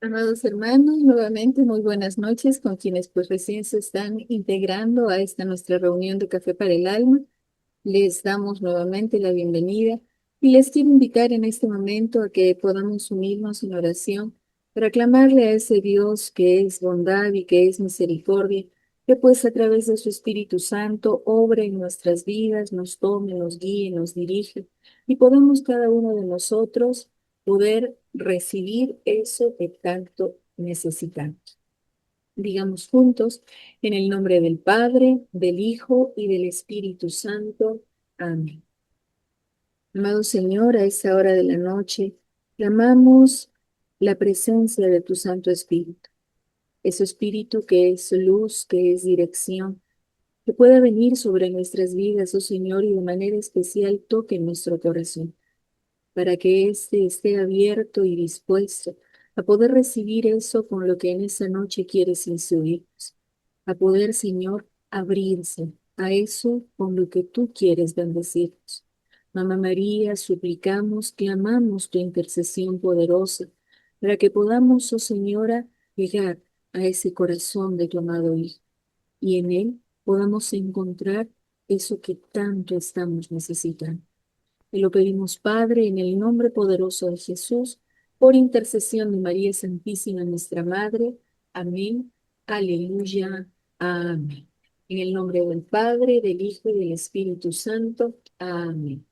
Amados hermanos, nuevamente muy buenas noches con quienes pues recién se están integrando a esta nuestra reunión de Café para el Alma. Les damos nuevamente la bienvenida y les quiero invitar en este momento a que podamos unirnos en oración para clamarle a ese Dios que es bondad y que es misericordia, que pues a través de su Espíritu Santo obra en nuestras vidas, nos tome, nos guíe, nos dirige y podamos cada uno de nosotros poder recibir eso que tanto necesitamos. Digamos juntos, en el nombre del Padre, del Hijo y del Espíritu Santo. Amén. Amado Señor, a esta hora de la noche, clamamos la presencia de tu Santo Espíritu, ese Espíritu que es luz, que es dirección, que pueda venir sobre nuestras vidas, oh Señor, y de manera especial toque nuestro corazón, para que éste esté abierto y dispuesto a poder recibir eso con lo que en esa noche quieres instruirnos, a poder, Señor, abrirse a eso con lo que tú quieres bendecirnos. Mamá María, suplicamos, clamamos tu intercesión poderosa para que podamos, oh Señora, llegar a ese corazón de tu amado Hijo y en él podamos encontrar eso que tanto estamos necesitando. Te lo pedimos, Padre, en el nombre poderoso de Jesús, por intercesión de María Santísima, nuestra Madre. Amén. Aleluya. Amén. En el nombre del Padre, del Hijo y del Espíritu Santo. Amén.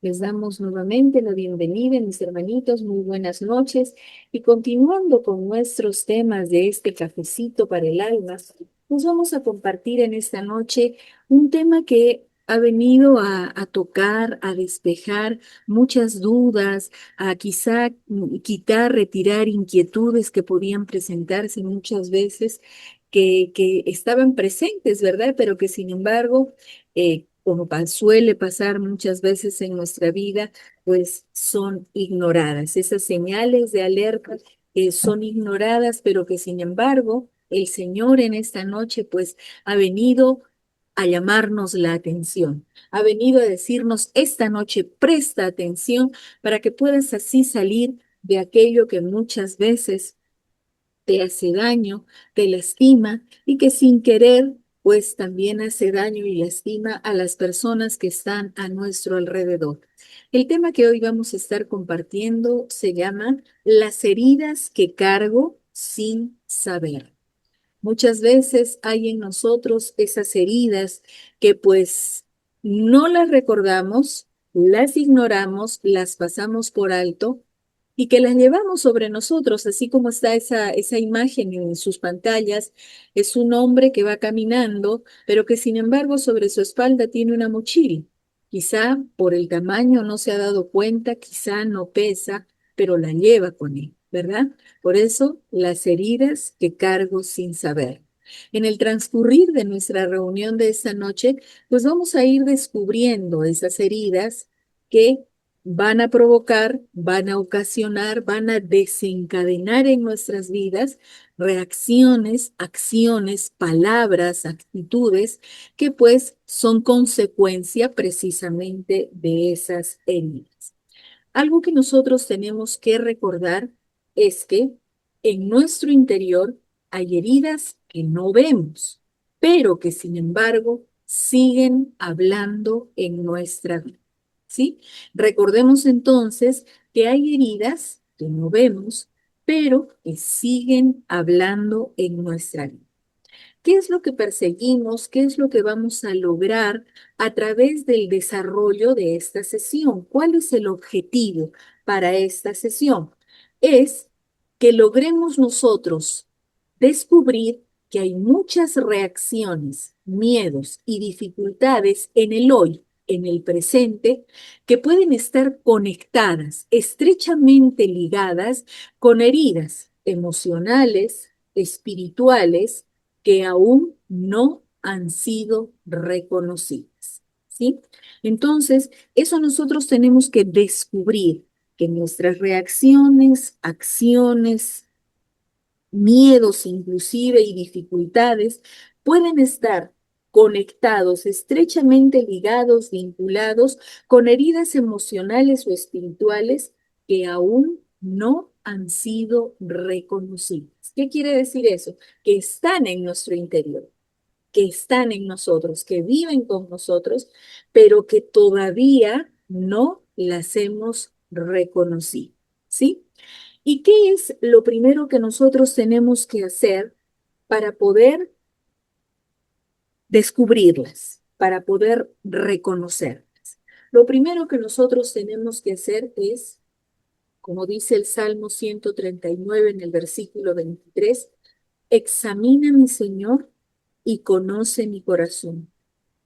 Les damos nuevamente la bienvenida, mis hermanitos, muy buenas noches. Y continuando con nuestros temas de este cafecito para el alma, nos vamos a compartir en esta noche un tema que ha venido a tocar, a despejar muchas dudas, a quizá quitar, retirar inquietudes que podían presentarse muchas veces, que estaban presentes, ¿verdad? Pero que sin embargo como suele pasar muchas veces en nuestra vida, pues son ignoradas. Esas señales de alerta son ignoradas, pero que sin embargo el Señor en esta noche pues ha venido a llamarnos la atención, ha venido a decirnos esta noche presta atención para que puedas así salir de aquello que muchas veces te hace daño, te lastima y que sin querer, pues también hace daño y lastima a las personas que están a nuestro alrededor. El tema que hoy vamos a estar compartiendo se llama Las heridas que cargo sin saber. Muchas veces hay en nosotros esas heridas que pues no las recordamos, las ignoramos, las pasamos por alto y que las llevamos sobre nosotros, así como está esa imagen en sus pantallas. Es un hombre que va caminando, pero que sin embargo sobre su espalda tiene una mochila. Quizá por el tamaño no se ha dado cuenta, quizá no pesa, pero la lleva con él, ¿verdad? Por eso, las heridas que cargo sin saber. En el transcurrir de nuestra reunión de esta noche, pues vamos a ir descubriendo esas heridas que van a provocar, van a ocasionar, van a desencadenar en nuestras vidas reacciones, acciones, palabras, actitudes que pues son consecuencia precisamente de esas heridas. Algo que nosotros tenemos que recordar es que en nuestro interior hay heridas que no vemos, pero que sin embargo siguen hablando en nuestra vida. ¿Sí? Recordemos entonces que hay heridas que no vemos, pero que siguen hablando en nuestra vida. ¿Qué es lo que perseguimos? ¿Qué es lo que vamos a lograr a través del desarrollo de esta sesión? ¿Cuál es el objetivo para esta sesión? Es que logremos nosotros descubrir que hay muchas reacciones, miedos y dificultades en el hoy, en el presente, que pueden estar conectadas, estrechamente ligadas con heridas emocionales, espirituales, que aún no han sido reconocidas. ¿Sí? Entonces, eso nosotros tenemos que descubrir que nuestras reacciones, acciones, miedos inclusive y dificultades pueden estar conectados, estrechamente ligados, vinculados con heridas emocionales o espirituales que aún no han sido reconocidas. ¿Qué quiere decir eso? Que están en nuestro interior, que están en nosotros, que viven con nosotros, pero que todavía no las hemos reconocido, ¿sí? ¿Y qué es lo primero que nosotros tenemos que hacer para poder descubrirlas, para poder reconocerlas? Lo primero que nosotros tenemos que hacer es, como dice el Salmo 139 en el versículo 23, examina mi Señor y conoce mi corazón.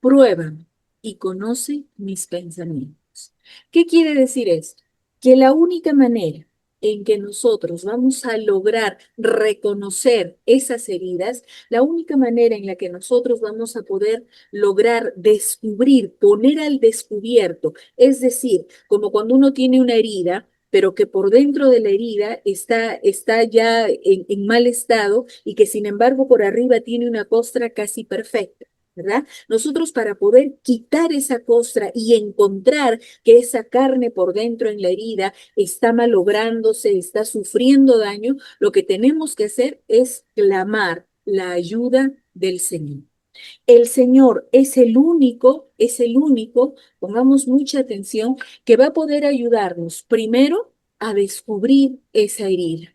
Pruébame y conoce mis pensamientos. ¿Qué quiere decir esto? Que la única manera en que nosotros vamos a lograr reconocer esas heridas, la única manera en la que nosotros vamos a poder lograr descubrir, poner al descubierto, es decir, como cuando uno tiene una herida, pero que por dentro de la herida está ya en mal estado y que sin embargo por arriba tiene una costra casi perfecta. ¿Verdad? Nosotros para poder quitar esa costra y encontrar que esa carne por dentro en la herida está malográndose, está sufriendo daño, lo que tenemos que hacer es clamar la ayuda del Señor. El Señor es el único, pongamos mucha atención, que va a poder ayudarnos primero a descubrir esa herida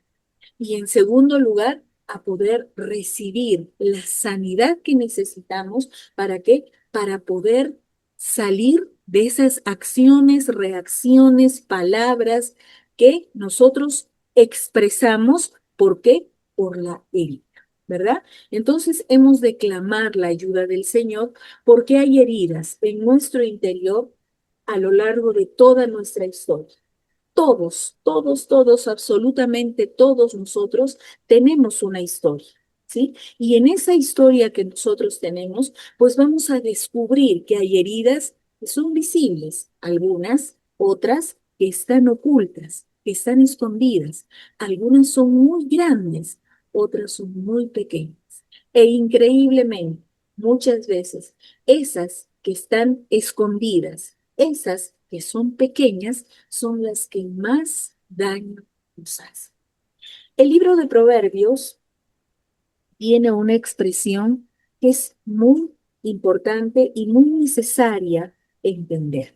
y en segundo lugar, a poder recibir la sanidad que necesitamos. ¿Para qué? Para poder salir de esas acciones, reacciones, palabras que nosotros expresamos. ¿Por qué? Por la herida, ¿verdad? Entonces hemos de clamar la ayuda del Señor porque hay heridas en nuestro interior a lo largo de toda nuestra historia. Todos, absolutamente todos nosotros tenemos una historia, ¿sí? Y en esa historia que nosotros tenemos, pues vamos a descubrir que hay heridas que son visibles, algunas, otras que están ocultas, que están escondidas. Algunas son muy grandes, otras son muy pequeñas. E increíblemente, muchas veces, esas que están escondidas, esas que son pequeñas, son las que más daño nos hacen. El libro de Proverbios tiene una expresión que es muy importante y muy necesaria entender.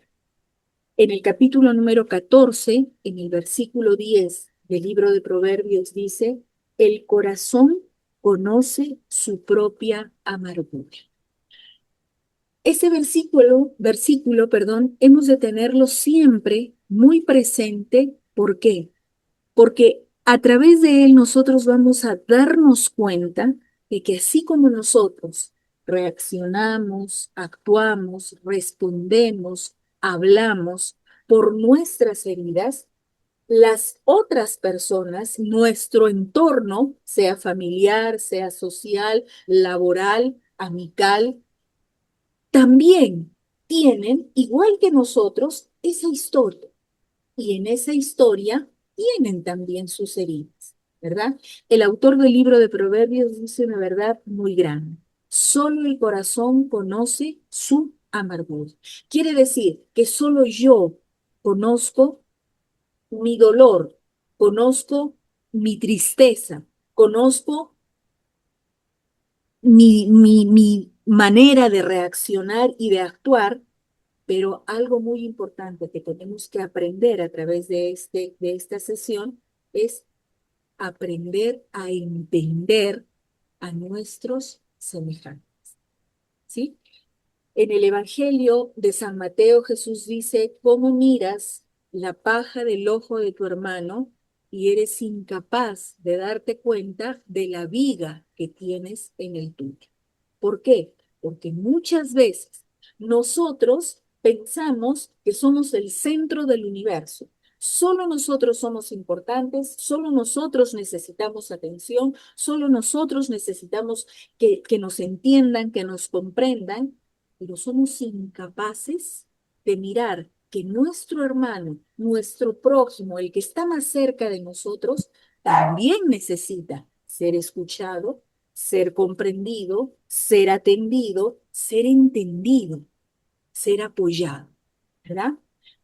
En el capítulo número 14, en el versículo 10 del libro de Proverbios dice, el corazón conoce su propia amargura. Ese versículo, hemos de tenerlo siempre muy presente. ¿Por qué? Porque a través de él nosotros vamos a darnos cuenta de que así como nosotros reaccionamos, actuamos, respondemos, hablamos por nuestras heridas, las otras personas, nuestro entorno, sea familiar, sea social, laboral, amical, también tienen, igual que nosotros, esa historia. Y en esa historia tienen también sus heridas, ¿verdad? El autor del libro de Proverbios dice una verdad muy grande. Solo el corazón conoce su amargura. Quiere decir que solo yo conozco mi dolor, conozco mi tristeza, conozco mi manera de reaccionar y de actuar, pero algo muy importante que tenemos que aprender a través de esta sesión es aprender a entender a nuestros semejantes, ¿sí? En el Evangelio de San Mateo, Jesús dice, ¿cómo miras la paja del ojo de tu hermano y eres incapaz de darte cuenta de la viga que tienes en el tuyo? ¿Por qué? Porque muchas veces nosotros pensamos que somos el centro del universo. Solo nosotros somos importantes, solo nosotros necesitamos atención, solo nosotros necesitamos que nos entiendan, que nos comprendan, pero somos incapaces de mirar que nuestro hermano, nuestro prójimo, el que está más cerca de nosotros, también necesita ser escuchado, ser comprendido, ser atendido, ser entendido, ser apoyado, ¿verdad?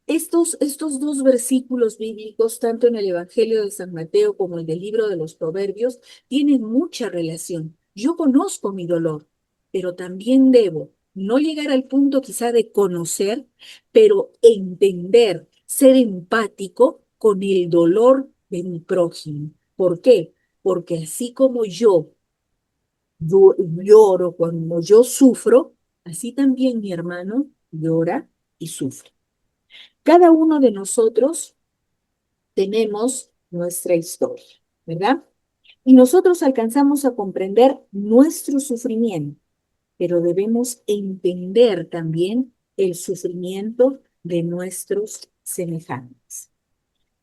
Estos dos versículos bíblicos, tanto en el Evangelio de San Mateo como el del libro de los Proverbios, tienen mucha relación. Yo conozco mi dolor, pero también debo no llegar al punto quizá de conocer, pero entender, ser empático con el dolor de mi prójimo. ¿Por qué? Porque así como lloro cuando yo sufro, así también mi hermano llora y sufre. Cada uno de nosotros tenemos nuestra historia, ¿verdad? Y nosotros alcanzamos a comprender nuestro sufrimiento, pero debemos entender también el sufrimiento de nuestros semejantes.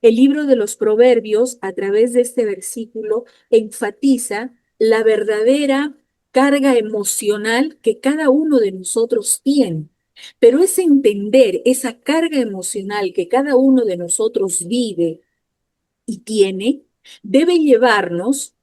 El libro de los Proverbios, a través de este versículo, enfatiza la verdadera carga emocional que cada uno de nosotros tiene. Pero es entender esa carga emocional que cada uno de nosotros vive y tiene, debe llevarnos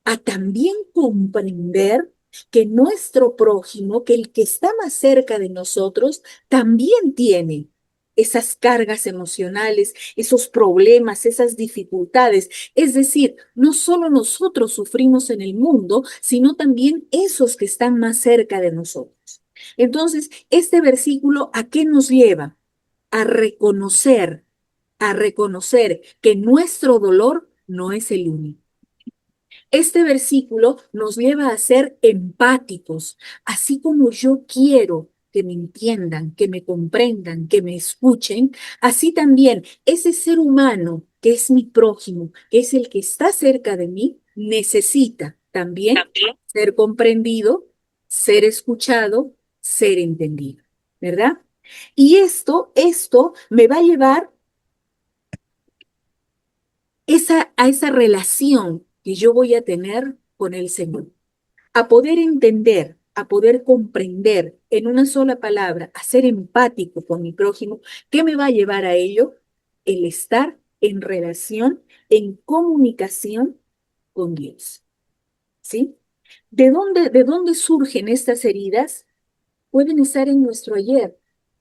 a también comprender que nuestro prójimo, que el que está más cerca de nosotros, también tiene esas cargas emocionales, esos problemas, esas dificultades. Es decir, no solo nosotros sufrimos en el mundo, sino también esos que están más cerca de nosotros. Entonces, este versículo, ¿a qué nos lleva? A reconocer, a reconocer que nuestro dolor no es el único. Este versículo nos lleva a ser empáticos, así como yo quiero que me entiendan, que me comprendan, que me escuchen, así también ese ser humano que es mi prójimo, que es el que está cerca de mí, necesita también ser comprendido, ser escuchado, ser entendido, ¿verdad? Y esto me va a llevar a esa relación que yo voy a tener con el Señor, a poder entender, a poder comprender en una sola palabra, a ser empático con mi prójimo. ¿Qué me va a llevar a ello? El estar en relación, en comunicación con Dios. ¿Sí? De dónde surgen estas heridas? Pueden estar en nuestro ayer,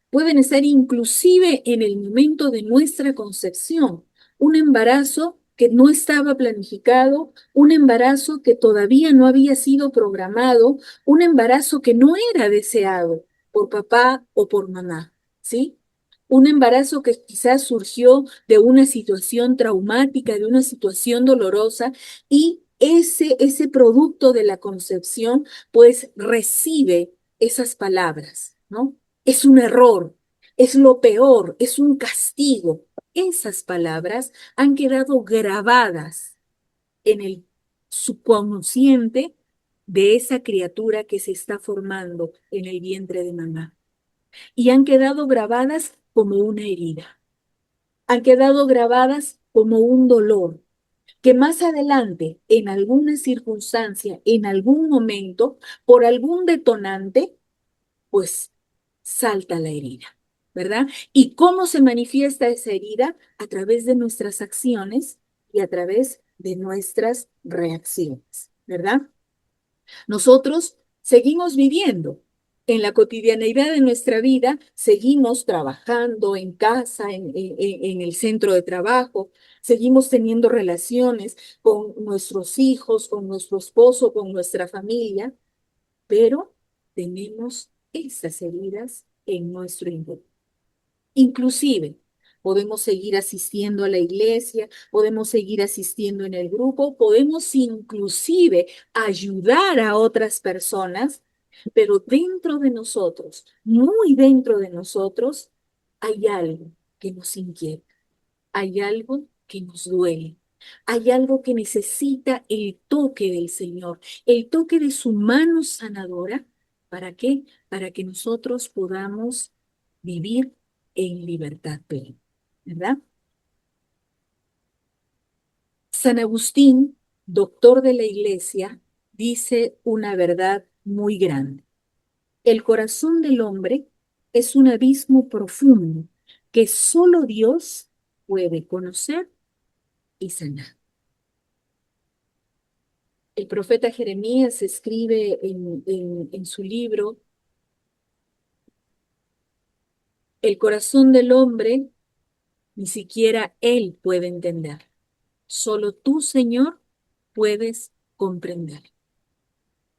pueden estar inclusive en el momento de nuestra concepción. Un embarazo que no estaba planificado, un embarazo que todavía no había sido programado, un embarazo que no era deseado por papá o por mamá, ¿sí? Un embarazo que quizás surgió de una situación traumática, de una situación dolorosa, y ese producto de la concepción, pues recibe esas palabras, ¿no? Es un error, es lo peor, es un castigo. Esas palabras han quedado grabadas en el subconsciente de esa criatura que se está formando en el vientre de mamá. Y han quedado grabadas como una herida. Han quedado grabadas como un dolor que más adelante, en alguna circunstancia, en algún momento, por algún detonante, pues salta la herida, ¿verdad? ¿Y cómo se manifiesta esa herida? A través de nuestras acciones y a través de nuestras reacciones, ¿verdad? Nosotros seguimos viviendo en la cotidianeidad de nuestra vida, seguimos trabajando en casa, en el centro de trabajo, seguimos teniendo relaciones con nuestros hijos, con nuestro esposo, con nuestra familia, pero tenemos esas heridas en nuestro interior. Inclusive, podemos seguir asistiendo a la iglesia, podemos seguir asistiendo en el grupo, podemos inclusive ayudar a otras personas, pero dentro de nosotros, muy dentro de nosotros, hay algo que nos inquieta, hay algo que nos duele, hay algo que necesita el toque del Señor, el toque de su mano sanadora. ¿Para qué? Para que nosotros podamos vivir en libertad plena, ¿verdad? San Agustín, doctor de la Iglesia, dice una verdad muy grande. El corazón del hombre es un abismo profundo que solo Dios puede conocer y sanar. El profeta Jeremías escribe en su libro, el corazón del hombre Ni siquiera Él puede entender. Solo tú, Señor, puedes comprender.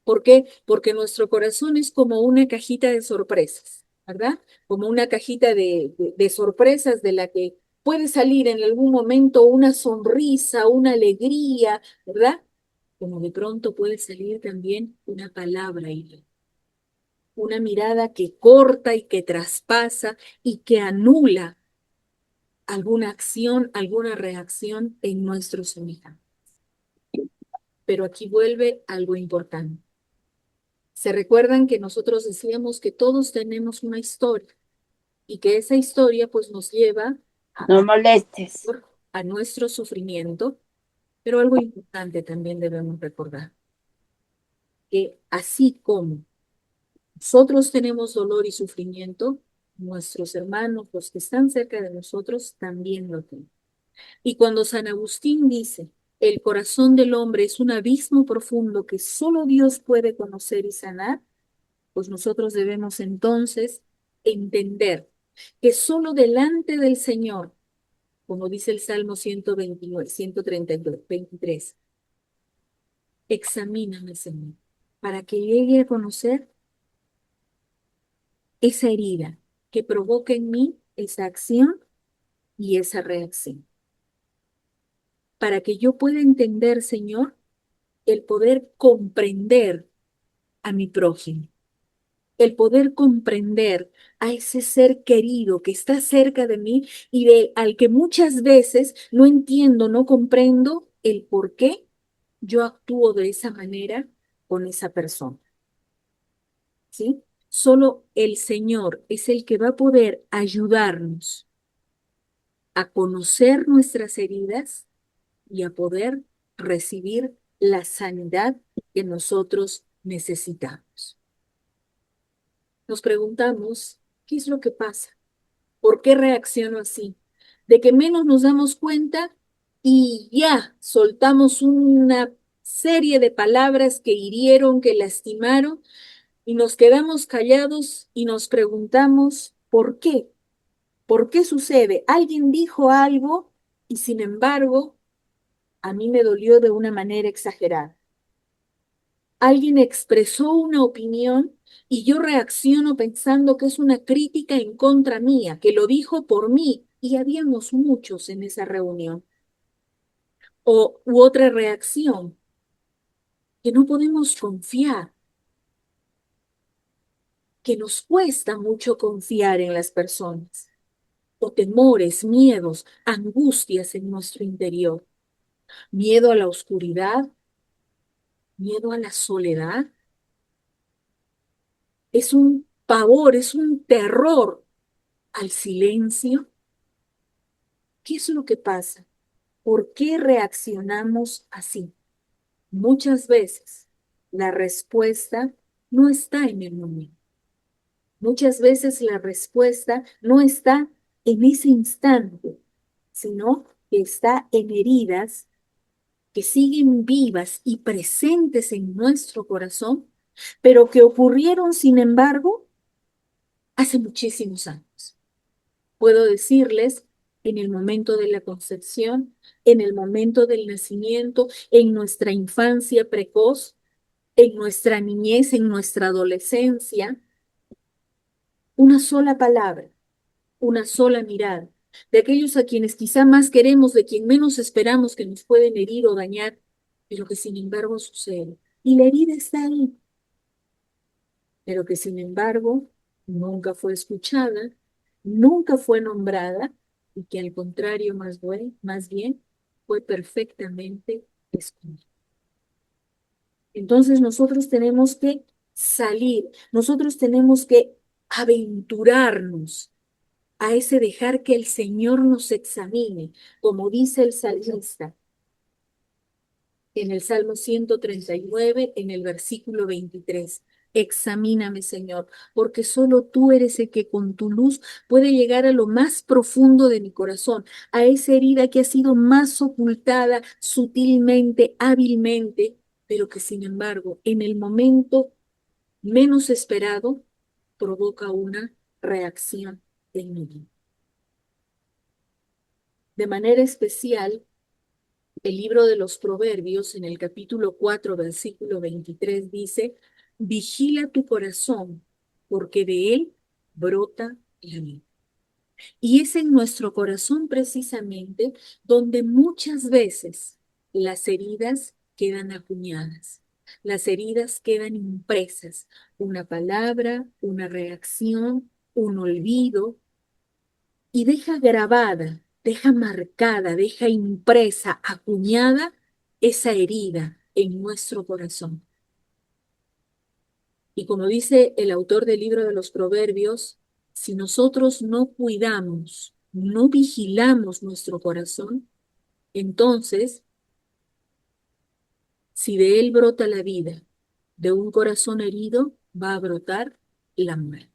¿Por qué? Porque nuestro corazón es como una cajita de sorpresas, ¿verdad? Como una cajita de sorpresas de la que puede salir en algún momento una sonrisa, una alegría, ¿verdad? Como de pronto puede salir también una palabra y una mirada que corta y que traspasa y que anula alguna acción, alguna reacción en nuestro semejante. Pero aquí vuelve algo importante. Se recuerdan que nosotros decíamos que todos tenemos una historia y que esa historia pues nos lleva a, No a, molestes. a nuestro sufrimiento, pero algo importante también debemos recordar, que así como nosotros tenemos dolor y sufrimiento, nuestros hermanos, los que están cerca de nosotros, también lo tienen. Y cuando San Agustín dice, el corazón del hombre es un abismo profundo que solo Dios puede conocer y sanar, pues nosotros debemos entonces entender que solo delante del Señor, como dice el Salmo 129, 133, examíname, Señor, para que llegue a conocer esa herida que provoca en mí esa acción y esa reacción. Para que yo pueda entender, Señor, el poder comprender a mi prójimo, el poder comprender a ese ser querido que está cerca de mí y al que muchas veces no entiendo, no comprendo el por qué yo actúo de esa manera con esa persona, ¿sí? Solo el Señor es el que va a poder ayudarnos a conocer nuestras heridas y a poder recibir la sanidad que nosotros necesitamos. Nos preguntamos, ¿qué es lo que pasa? ¿Por qué reacciono así? De que menos nos damos cuenta y ya soltamos una serie de palabras que hirieron, que lastimaron, y nos quedamos callados y nos preguntamos, ¿por qué? ¿Por qué sucede? Alguien dijo algo y sin embargo a mí me dolió de una manera exagerada. Alguien expresó una opinión y yo reacciono pensando que es una crítica en contra mía, que lo dijo por mí, y habíamos muchos en esa reunión. U otra reacción, que no podemos confiar, que nos cuesta mucho confiar en las personas, o temores, miedos, angustias en nuestro interior, miedo a la oscuridad, miedo a la soledad. Es un pavor, es un terror al silencio. ¿Qué es lo que pasa? ¿Por qué reaccionamos así? Muchas veces la respuesta no está en el momento. Muchas veces la respuesta no está en ese instante, sino que está en heridas que siguen vivas y presentes en nuestro corazón, pero que ocurrieron, sin embargo, hace muchísimos años. Puedo decirles en el momento de la concepción, en el momento del nacimiento, en nuestra infancia precoz, en nuestra niñez, en nuestra adolescencia, una sola palabra, una sola mirada, de aquellos a quienes quizá más queremos, de quien menos esperamos que nos pueden herir o dañar, pero que sin embargo sucede. Y la herida está ahí, pero que sin embargo nunca fue escuchada, nunca fue nombrada y que al contrario más bien fue perfectamente escondida. Entonces nosotros tenemos que salir, nosotros tenemos que aventurarnos a ese dejar que el Señor nos examine, como dice el salmista en el Salmo 139, en el versículo 23. Examíname, Señor, porque solo tú eres el que con tu luz puede llegar a lo más profundo de mi corazón, a esa herida que ha sido más ocultada sutilmente, hábilmente, pero que sin embargo, en el momento menos esperado, provoca una reacción en mi vida. De manera especial, el libro de los Proverbios, en el capítulo 4, versículo 23, dice, vigila tu corazón, porque de él brota la vida. Y es en nuestro corazón precisamente donde muchas veces las heridas quedan acuñadas, las heridas quedan impresas, una palabra, una reacción, un olvido, y deja grabada, deja marcada, deja impresa, acuñada esa herida en nuestro corazón. Y como dice el autor del libro de los Proverbios, si nosotros no cuidamos, no vigilamos nuestro corazón, entonces, si de él brota la vida, de un corazón herido va a brotar la muerte.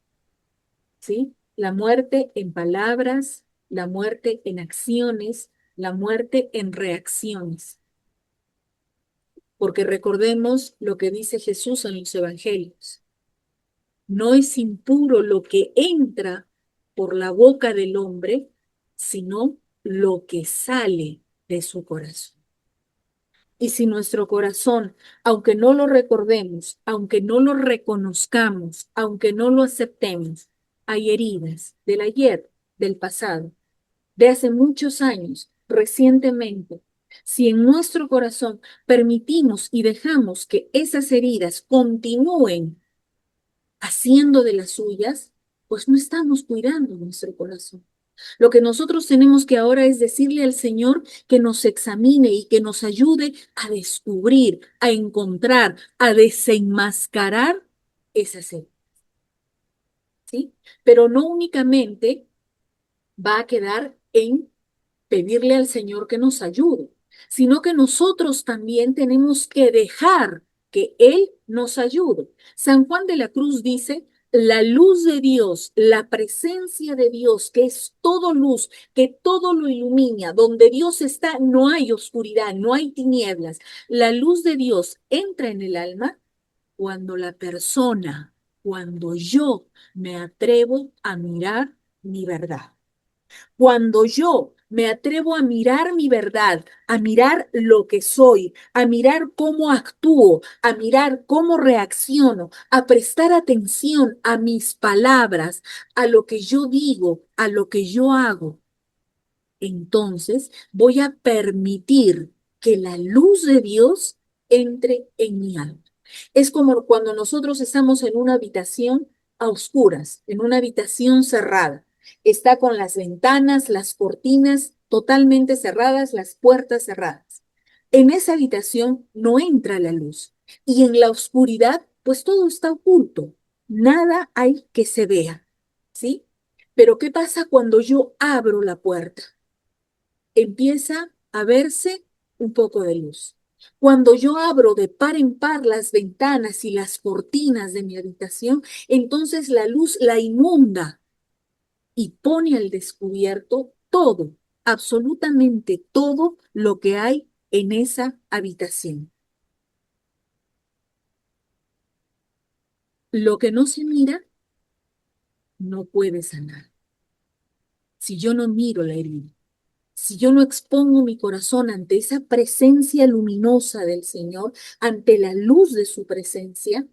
¿Sí? La muerte en palabras, la muerte en acciones, la muerte en reacciones. Porque recordemos lo que dice Jesús en los evangelios. No es impuro lo que entra por la boca del hombre, sino lo que sale de su corazón. Y si nuestro corazón, aunque no lo recordemos, aunque no lo reconozcamos, aunque no lo aceptemos, hay heridas del ayer, del pasado, de hace muchos años, recientemente, si en nuestro corazón permitimos y dejamos que esas heridas continúen haciendo de las suyas, pues no estamos cuidando nuestro corazón. Lo que nosotros tenemos que ahora es decirle al Señor que nos examine y que nos ayude a descubrir, a encontrar, a desenmascarar esas heridas, ¿sí? Pero no únicamente va a quedar en pedirle al Señor que nos ayude, sino que nosotros también tenemos que dejar que Él nos ayude. San Juan de la Cruz dice, la luz de Dios, la presencia de Dios, que es todo luz, que todo lo ilumina, donde Dios está, no hay oscuridad, no hay tinieblas. La luz de Dios entra en el alma cuando la persona, cuando yo me atrevo a mirar mi verdad. Cuando yo me atrevo a mirar mi verdad, a mirar lo que soy, a mirar cómo actúo, a mirar cómo reacciono, a prestar atención a mis palabras, a lo que yo digo, a lo que yo hago, entonces voy a permitir que la luz de Dios entre en mi alma. Es como cuando nosotros estamos en una habitación a oscuras, en una habitación cerrada. Está con las ventanas, las cortinas totalmente cerradas, las puertas cerradas. En esa habitación no entra la luz y en la oscuridad pues todo está oculto. Nada hay que se vea, ¿sí? Pero ¿qué pasa cuando yo abro la puerta? Empieza a verse un poco de luz. Cuando yo abro de par en par las ventanas y las cortinas de mi habitación, entonces la luz la inunda y pone al descubierto todo, absolutamente todo lo que hay en esa habitación. Lo que no se mira no puede sanar. Si yo no miro la herida, si yo no expongo mi corazón ante esa presencia luminosa del Señor, ante la luz de su presencia,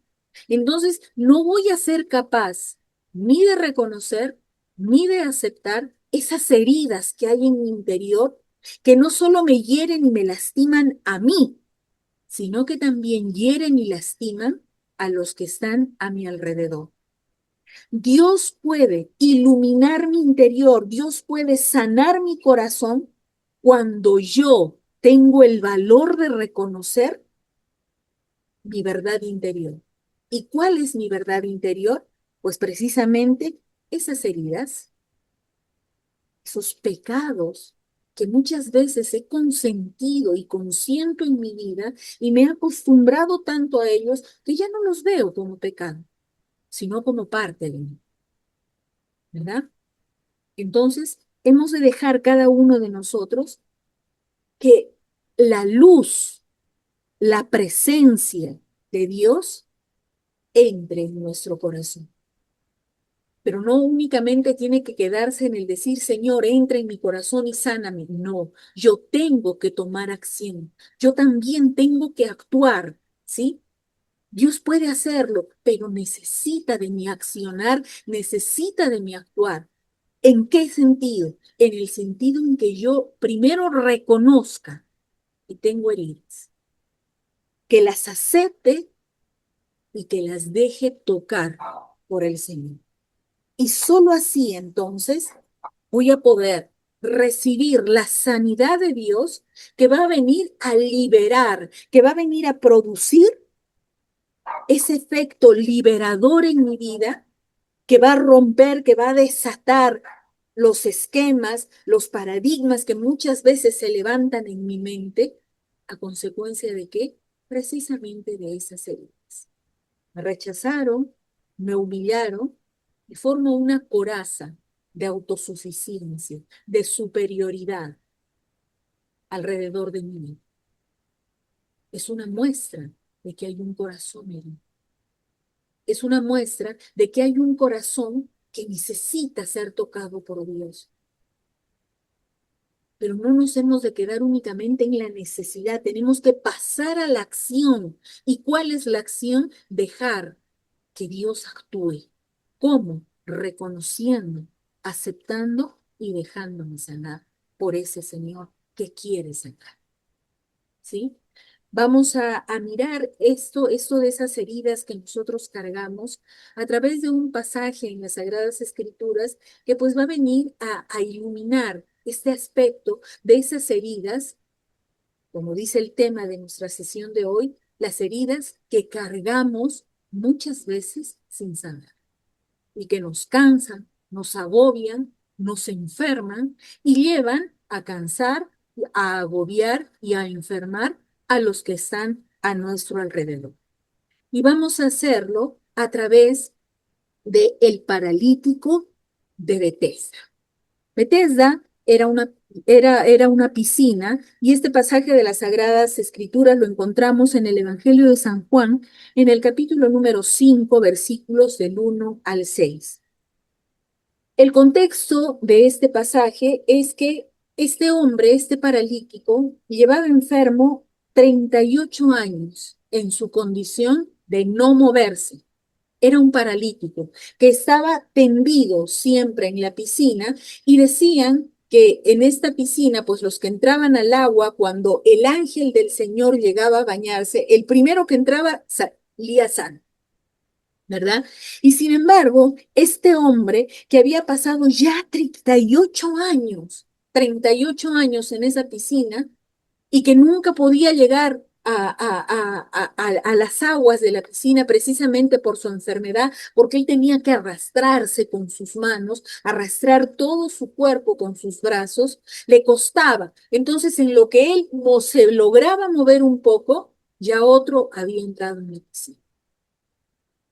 entonces no voy a ser capaz ni de reconocer ni de aceptar esas heridas que hay en mi interior, que no solo me hieren y me lastiman a mí, sino que también hieren y lastiman a los que están a mi alrededor. Dios puede iluminar mi interior, Dios puede sanar mi corazón cuando yo tengo el valor de reconocer mi verdad interior. ¿Y cuál es mi verdad interior? Pues precisamente esas heridas, esos pecados que muchas veces he consentido y consiento en mi vida y me he acostumbrado tanto a ellos que ya no los veo como pecado, sino como parte de mí, ¿verdad? Entonces, hemos de dejar cada uno de nosotros que la luz, la presencia de Dios entre en nuestro corazón. Pero no únicamente tiene que quedarse en el decir, Señor, entra en mi corazón y sáname. No, yo tengo que tomar acción. Yo también tengo que actuar, ¿sí? Dios puede hacerlo, pero necesita de mi accionar, necesita de mi actuar. ¿En qué sentido? En el sentido en que yo primero reconozca que tengo heridas, que las acepte y que las deje tocar por el Señor. Y solo así entonces voy a poder recibir la sanidad de Dios que va a venir a liberar, que va a venir a producir ese efecto liberador en mi vida, que va a romper, que va a desatar los esquemas, los paradigmas que muchas veces se levantan en mi mente a consecuencia de qué? Precisamente de esas heridas. Me rechazaron, me humillaron y formo una coraza de autosuficiencia, de superioridad alrededor de mí. Es una muestra de que hay un corazón herido. Es una muestra de que hay un corazón que necesita ser tocado por Dios. Pero no nos hemos de quedar únicamente en la necesidad, tenemos que pasar a la acción. ¿Y cuál es la acción? Dejar que Dios actúe. ¿Cómo? Reconociendo, aceptando y dejándome sanar por ese Señor que quiere sanar. ¿Sí? Vamos a mirar esto de esas heridas que nosotros cargamos a través de un pasaje en las Sagradas Escrituras que pues va a venir a iluminar este aspecto de esas heridas, como dice el tema de nuestra sesión de hoy, las heridas que cargamos muchas veces sin saber y que nos cansan, nos agobian, nos enferman y llevan a cansar, a agobiar y a enfermar a los que están a nuestro alrededor. Y vamos a hacerlo a través de el paralítico de Bethesda. Bethesda era una piscina y este pasaje de las Sagradas Escrituras lo encontramos en el Evangelio de San Juan, en el capítulo número 5, versículos del 1 al 6. El contexto de este pasaje es que este hombre, este paralítico, llevaba enfermo 38 años en su condición de no moverse. Era un paralítico que estaba tendido siempre en la piscina y decían que en esta piscina, pues los que entraban al agua, cuando el ángel del Señor llegaba a bañarse, el primero que entraba salía sano. ¿Verdad? Y sin embargo, este hombre que había pasado ya 38 años en esa piscina y que nunca podía llegar a las aguas de la piscina precisamente por su enfermedad, porque él tenía que arrastrarse con sus manos, arrastrar todo su cuerpo con sus brazos, le costaba. Entonces, en lo que él no se lograba mover un poco, ya otro había entrado en la piscina.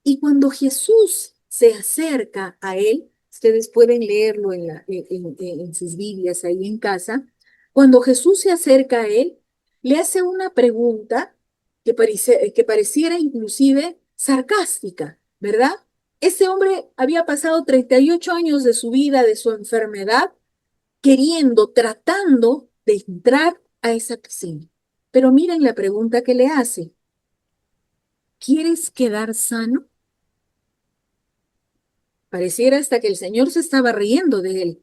Y cuando Jesús se acerca a él, ustedes pueden leerlo en sus Biblias ahí en casa, cuando Jesús se acerca a él, le hace una pregunta que pareciera inclusive sarcástica, ¿verdad? Ese hombre había pasado 38 años de su vida, de su enfermedad, queriendo, tratando de entrar a esa piscina. Pero miren la pregunta que le hace. ¿Quieres quedar sano? Pareciera hasta que el Señor se estaba riendo de él.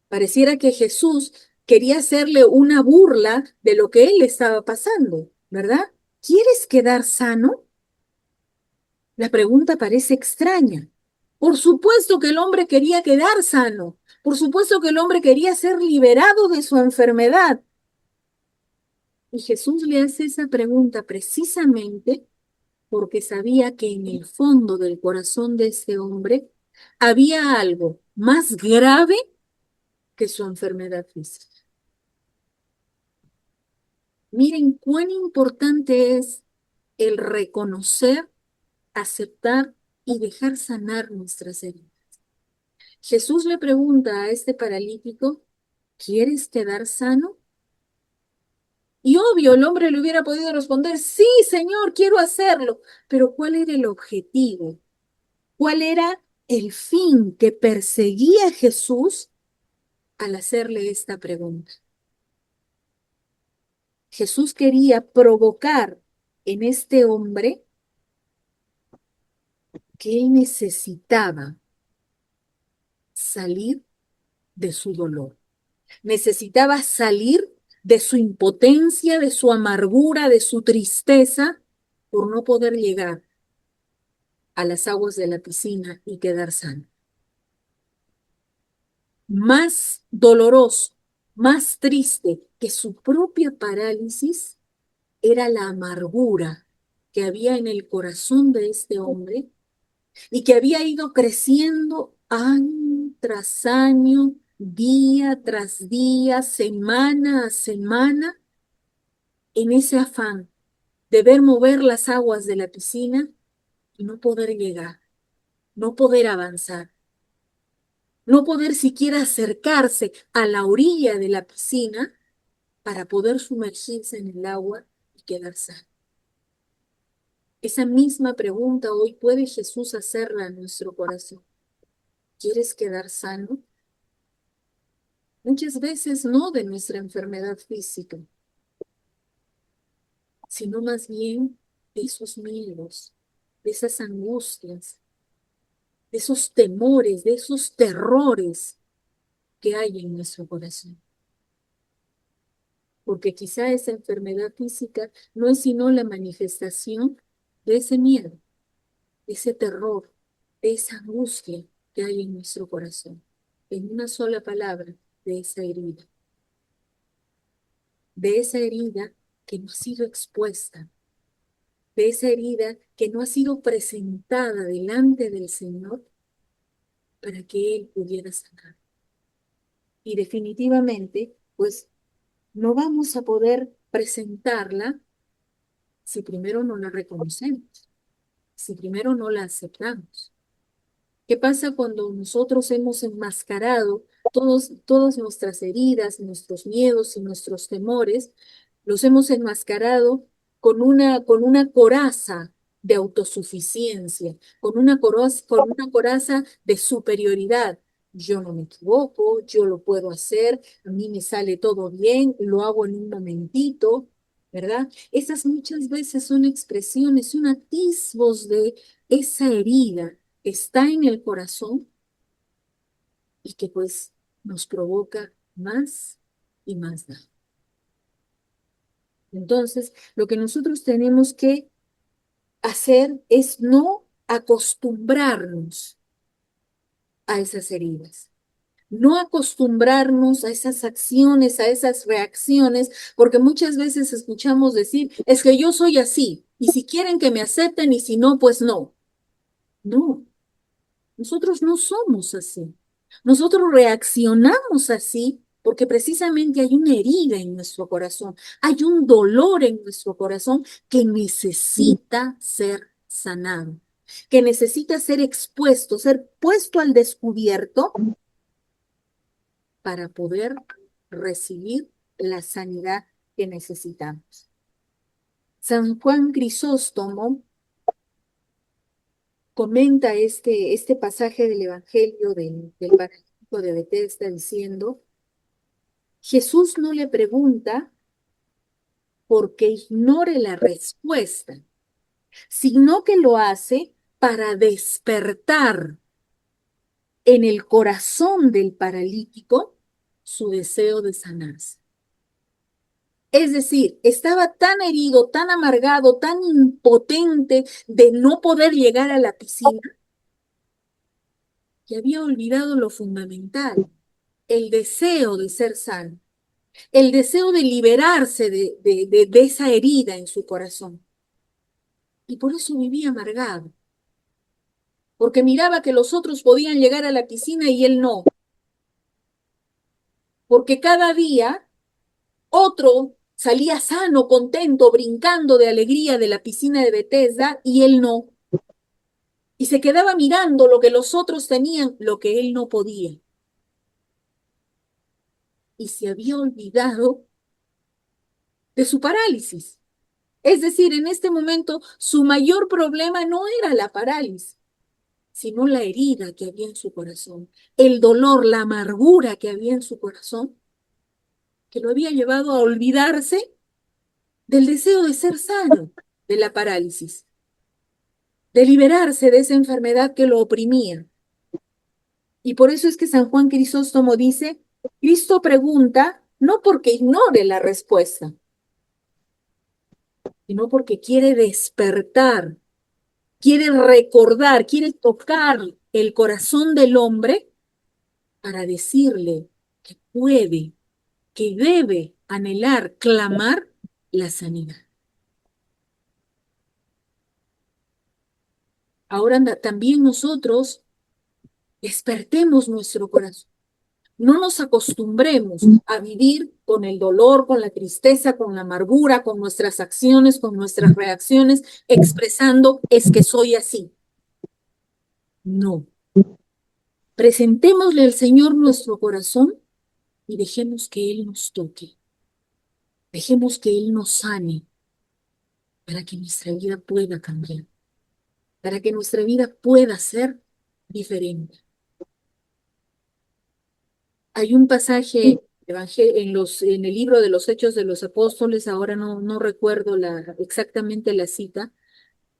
Pareciera que Jesús quería hacerle una burla de lo que él le estaba pasando, ¿verdad? ¿Quieres quedar sano? La pregunta parece extraña. Por supuesto que el hombre quería quedar sano. Por supuesto que el hombre quería ser liberado de su enfermedad. Y Jesús le hace esa pregunta precisamente porque sabía que en el fondo del corazón de ese hombre había algo más grave que su enfermedad física. Miren cuán importante es el reconocer, aceptar y dejar sanar nuestras heridas. Jesús le pregunta a este paralítico, ¿quieres quedar sano? Y obvio, el hombre le hubiera podido responder, sí, Señor, quiero hacerlo. Pero ¿cuál era el objetivo? ¿Cuál era el fin que perseguía Jesús al hacerle esta pregunta. Jesús quería provocar en este hombre que él necesitaba salir de su dolor. Necesitaba salir de su impotencia, de su amargura, de su tristeza por no poder llegar a las aguas de la piscina y quedar sano. Más doloroso, más triste que su propia parálisis era la amargura que había en el corazón de este hombre y que había ido creciendo año tras año, día tras día, semana a semana, en ese afán de ver mover las aguas de la piscina y no poder llegar, no poder avanzar, no poder siquiera acercarse a la orilla de la piscina para poder sumergirse en el agua y quedar sano. Esa misma pregunta hoy puede Jesús hacerla a nuestro corazón. ¿Quieres quedar sano? Muchas veces no de nuestra enfermedad física, sino más bien de esos miedos, de esas angustias, de esos temores, de esos terrores que hay en nuestro corazón. Porque quizá esa enfermedad física no es sino la manifestación de ese miedo, de ese terror, de esa angustia que hay en nuestro corazón. En una sola palabra, de esa herida que no ha sido expuesta, de esa herida que no ha sido presentada delante del Señor para que Él pudiera sanar. Y definitivamente, pues no vamos a poder presentarla si primero no la reconocemos, si primero no la aceptamos. ¿Qué pasa cuando nosotros hemos enmascarado todas nuestras heridas, nuestros miedos y nuestros temores? Los hemos enmascarado con una coraza de autosuficiencia, con una coraza de superioridad. Yo no me equivoco, yo lo puedo hacer, a mí me sale todo bien, lo hago en un momentito, ¿verdad? Esas muchas veces son expresiones, son atisbos de esa herida que está en el corazón y que pues nos provoca más y más daño. Entonces, lo que nosotros tenemos que hacer es no acostumbrarnos a esas heridas, no acostumbrarnos a esas acciones, a esas reacciones, porque muchas veces escuchamos decir, es que yo soy así, y si quieren que me acepten y si no, pues no. No, nosotros no somos así. Nosotros reaccionamos así porque precisamente hay una herida en nuestro corazón, hay un dolor en nuestro corazón que necesita ser sanado, que necesita ser expuesto, ser puesto al descubierto para poder recibir la sanidad que necesitamos. San Juan Crisóstomo comenta este pasaje del Evangelio del paralítico de Betesda diciendo, Jesús no le pregunta porque ignore la respuesta, sino que lo hace para despertar en el corazón del paralítico su deseo de sanarse. Es decir, estaba tan herido, tan amargado, tan impotente de no poder llegar a la piscina, que había olvidado lo fundamental, el deseo de ser sano, el deseo de liberarse de esa herida en su corazón. Y por eso vivía amargado, porque miraba que los otros podían llegar a la piscina y él no, porque cada día otro salía sano, contento, brincando de alegría de la piscina de Betesda y él no. Y se quedaba mirando lo que los otros tenían, lo que él no podía. Y se había olvidado de su parálisis. Es decir, en este momento su mayor problema no era la parálisis, sino la herida que había en su corazón, el dolor, la amargura que había en su corazón, que lo había llevado a olvidarse del deseo de ser sano de la parálisis, de liberarse de esa enfermedad que lo oprimía. Y por eso es que San Juan Crisóstomo dice, Cristo pregunta no porque ignore la respuesta, sino porque quiere despertar, quiere recordar, quiere tocar el corazón del hombre para decirle que puede, que debe anhelar, clamar la sanidad. Ahora también nosotros despertemos nuestro corazón. No nos acostumbremos a vivir con el dolor, con la tristeza, con la amargura, con nuestras acciones, con nuestras reacciones, expresando es que soy así. No. Presentémosle al Señor nuestro corazón y dejemos que Él nos toque. Dejemos que Él nos sane para que nuestra vida pueda cambiar, para que nuestra vida pueda ser diferente. Hay un pasaje en el libro de los Hechos de los Apóstoles, ahora no recuerdo exactamente la cita,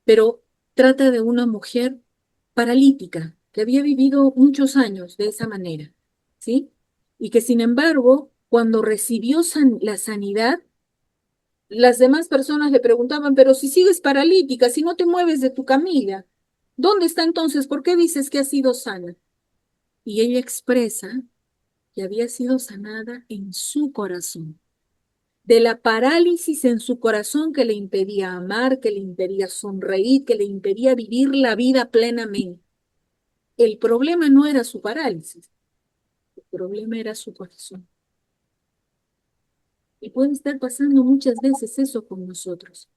pero trata de una mujer paralítica que había vivido muchos años de esa manera, ¿sí? Y que sin embargo, cuando recibió la sanidad, las demás personas le preguntaban, pero si sigues paralítica, si no te mueves de tu camilla, ¿dónde está entonces? ¿Por qué dices que has sido sana? Y ella expresa que había sido sanada en su corazón, de la parálisis en su corazón que le impedía amar, que le impedía sonreír, que le impedía vivir la vida plenamente. El problema no era su parálisis, el problema era su corazón. Y puede estar pasando muchas veces eso con nosotros,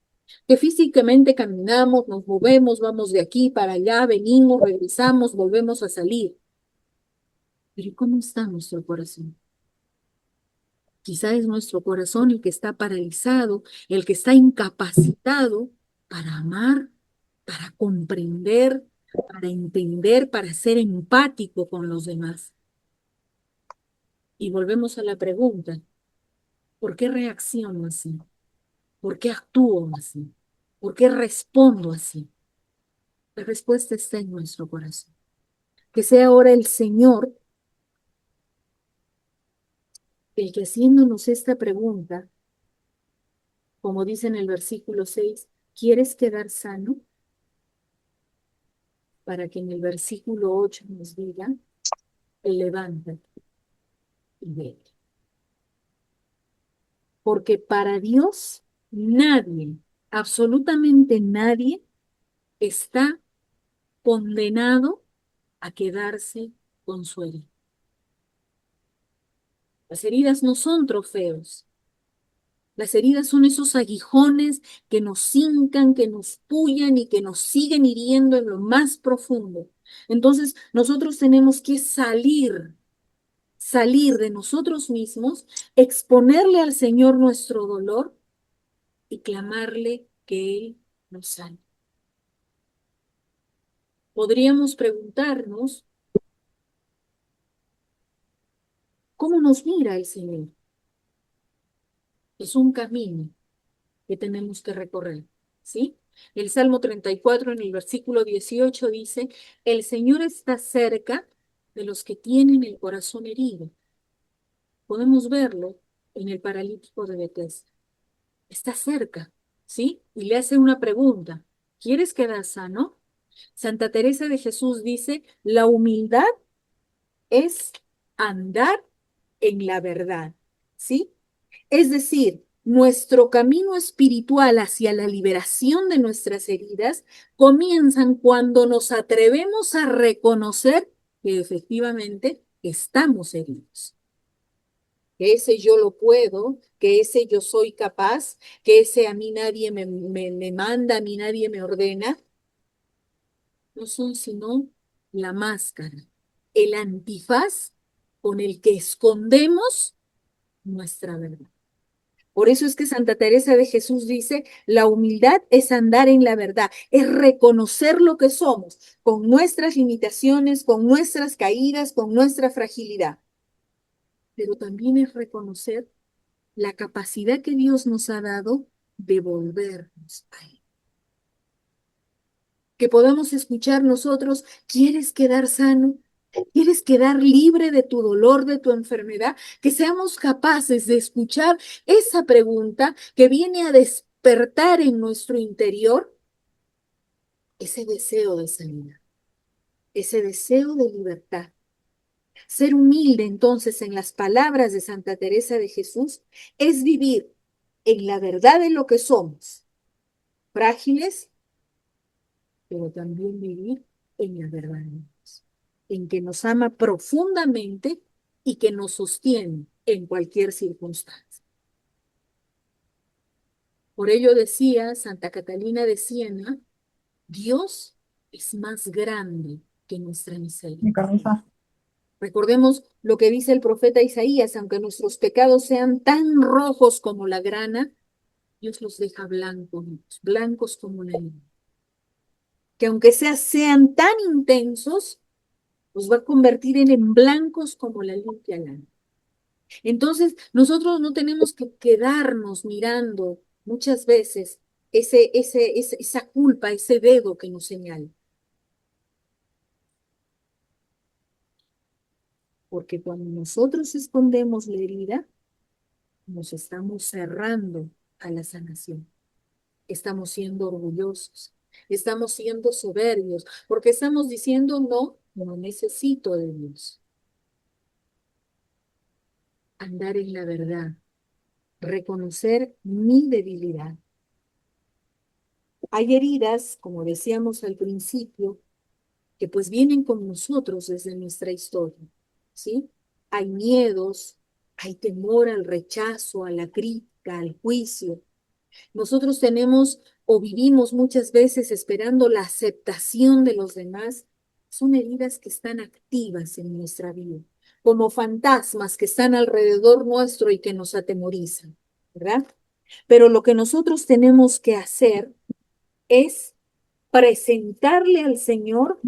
que físicamente caminamos, nos movemos, vamos de aquí para allá, venimos, regresamos, volvemos a salir. Pero ¿y cómo está nuestro corazón? Quizá es nuestro corazón el que está paralizado, el que está incapacitado para amar, para comprender, para entender, para ser empático con los demás. Y volvemos a la pregunta, ¿por qué reacciono así? ¿Por qué actúo así? ¿Por qué respondo así? La respuesta está en nuestro corazón. Que sea ahora el Señor el que haciéndonos esta pregunta, como dice en el versículo 6, ¿quieres quedar sano? Para que en el versículo 8 nos diga, levántate y vete. Porque para Dios nadie, absolutamente nadie, está condenado a quedarse con su herida. Las heridas no son trofeos. Las heridas son esos aguijones que nos hincan, que nos pullan y que nos siguen hiriendo en lo más profundo. Entonces, nosotros tenemos que salir de nosotros mismos, exponerle al Señor nuestro dolor y clamarle que Él nos sane. Podríamos preguntarnos, ¿cómo nos mira el Señor? Es un camino que tenemos que recorrer, ¿sí? El Salmo 34 en el versículo 18 dice, el Señor está cerca de los que tienen el corazón herido. Podemos verlo en el paralítico de Betesda. Está cerca, ¿sí? Y le hace una pregunta, ¿quieres quedar sano? Santa Teresa de Jesús dice, la humildad es andar en la verdad, ¿sí? Es decir, nuestro camino espiritual hacia la liberación de nuestras heridas comienzan cuando nos atrevemos a reconocer que efectivamente estamos heridos. Que ese yo lo puedo, que ese yo soy capaz, que ese a mí nadie me manda, a mí nadie me ordena, no son sino la máscara, el antifaz con el que escondemos nuestra verdad. Por eso es que Santa Teresa de Jesús dice, la humildad es andar en la verdad, es reconocer lo que somos, con nuestras limitaciones, con nuestras caídas, con nuestra fragilidad. Pero también es reconocer la capacidad que Dios nos ha dado de volvernos a Él. Que podamos escuchar nosotros, ¿quieres quedar sano? ¿Quieres quedar libre de tu dolor, de tu enfermedad? Que seamos capaces de escuchar esa pregunta que viene a despertar en nuestro interior ese deseo de sanidad, ese deseo de libertad. Ser humilde, entonces, en las palabras de Santa Teresa de Jesús, es vivir en la verdad de lo que somos, frágiles, pero también vivir en la verdad de Dios, en que nos ama profundamente y que nos sostiene en cualquier circunstancia. Por ello decía Santa Catalina de Siena, Dios es más grande que nuestra miseria. Mi camisa. Recordemos lo que dice el profeta Isaías, aunque nuestros pecados sean tan rojos como la grana, Dios los deja blancos, blancos como la nieve. Que aunque sean tan intensos, los va a convertir en blancos como la limpia lana. Entonces, nosotros no tenemos que quedarnos mirando muchas veces esa culpa, ese dedo que nos señala. Porque cuando nosotros escondemos la herida, nos estamos cerrando a la sanación. Estamos siendo orgullosos, estamos siendo soberbios, porque estamos diciendo, no, no necesito de Dios. Andar en la verdad, reconocer mi debilidad. Hay heridas, como decíamos al principio, que pues vienen con nosotros desde nuestra historia, ¿sí? Hay miedos, hay temor al rechazo, a la crítica, al juicio. Nosotros tenemos o vivimos muchas veces esperando la aceptación de los demás. Son heridas que están activas en nuestra vida, como fantasmas que están alrededor nuestro y que nos atemorizan, ¿verdad? Pero lo que nosotros tenemos que hacer es presentarle al Señor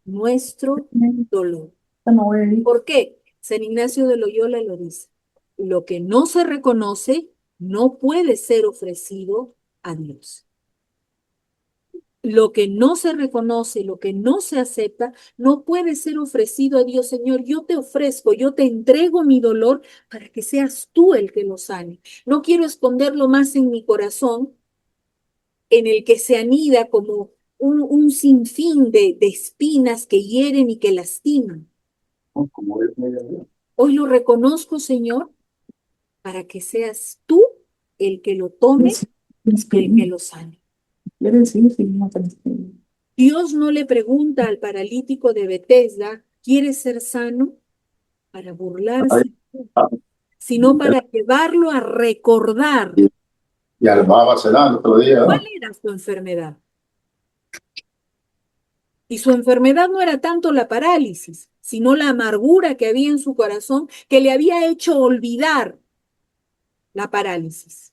nuestro dolor. No voy a ir. ¿Por qué? San Ignacio de Loyola lo dice. Lo que no se reconoce no puede ser ofrecido a Dios. Lo que no se reconoce, lo que no se acepta, no puede ser ofrecido a Dios. Señor, yo te ofrezco, yo te entrego mi dolor para que seas tú el que lo sane. No quiero esconderlo más en mi corazón, en el que se anida como un sinfín de espinas que hieren y que lastiman. Hoy lo reconozco, Señor, para que seas tú el que lo tome y el que lo sane. ¿Quieres ir? Sí, no te inscribí. Dios no le pregunta al paralítico de Betesda, ¿quieres ser sano? Para burlarse, sino para llevarlo a recordar Y al Baba se da el otro día, cuál ¿no? era su enfermedad. Y su enfermedad no era tanto la parálisis, sino la amargura que había en su corazón que le había hecho olvidar la parálisis.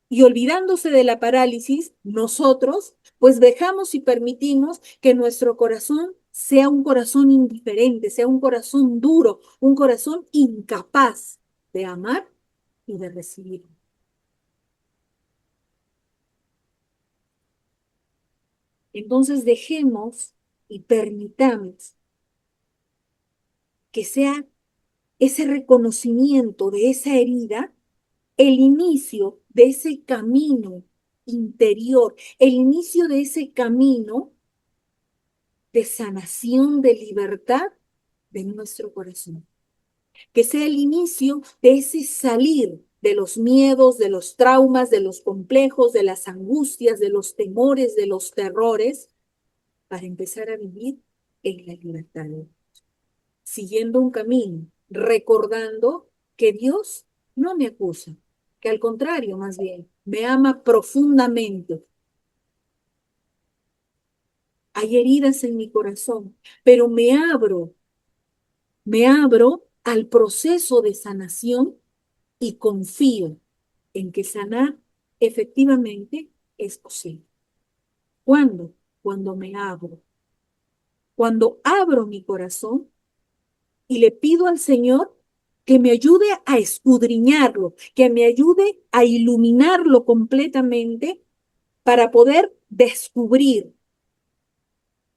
Y olvidándose de la parálisis, nosotros pues dejamos y permitimos que nuestro corazón sea un corazón indiferente, sea un corazón duro, un corazón incapaz de amar y de recibir. Entonces dejemos y permitamos que sea ese reconocimiento de esa herida el inicio de ese camino interior, el inicio de ese camino de sanación, de libertad de nuestro corazón. Que sea el inicio de ese salir de los miedos, de los traumas, de los complejos, de las angustias, de los temores, de los terrores, para empezar a vivir en la libertad, siguiendo un camino, recordando que Dios no me acusa, que al contrario, más bien, me ama profundamente. Hay heridas en mi corazón, pero me abro al proceso de sanación y confío en que sanar efectivamente es posible. ¿Cuándo? Cuando me abro. Cuando abro mi corazón y le pido al Señor que me ayude a escudriñarlo, que me ayude a iluminarlo completamente para poder descubrir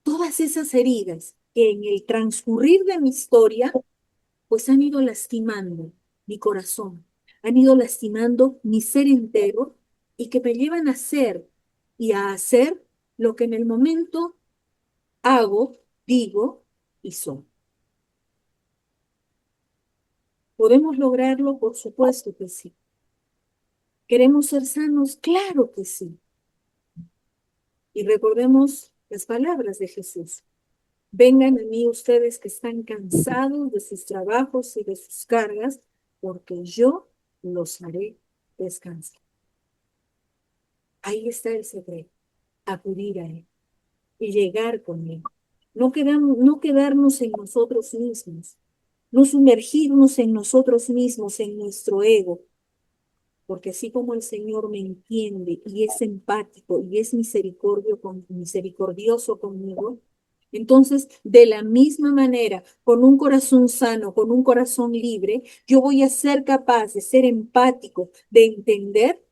todas esas heridas que en el transcurrir de mi historia pues han ido lastimando mi corazón, han ido lastimando mi ser entero y que me llevan a ser y a hacer lo que en el momento hago, digo y soy. ¿Podemos lograrlo? Por supuesto que sí. ¿Queremos ser sanos? Claro que sí. Y recordemos las palabras de Jesús. Vengan a mí ustedes que están cansados de sus trabajos y de sus cargas, porque yo los haré descansar. Ahí está el secreto, acudir a Él y llegar con Él. No quedarnos en nosotros mismos, no sumergirnos en nosotros mismos, en nuestro ego, porque así como el Señor me entiende y es empático y es misericordioso conmigo, entonces de la misma manera, con un corazón sano, con un corazón libre, yo voy a ser capaz de ser empático, de entender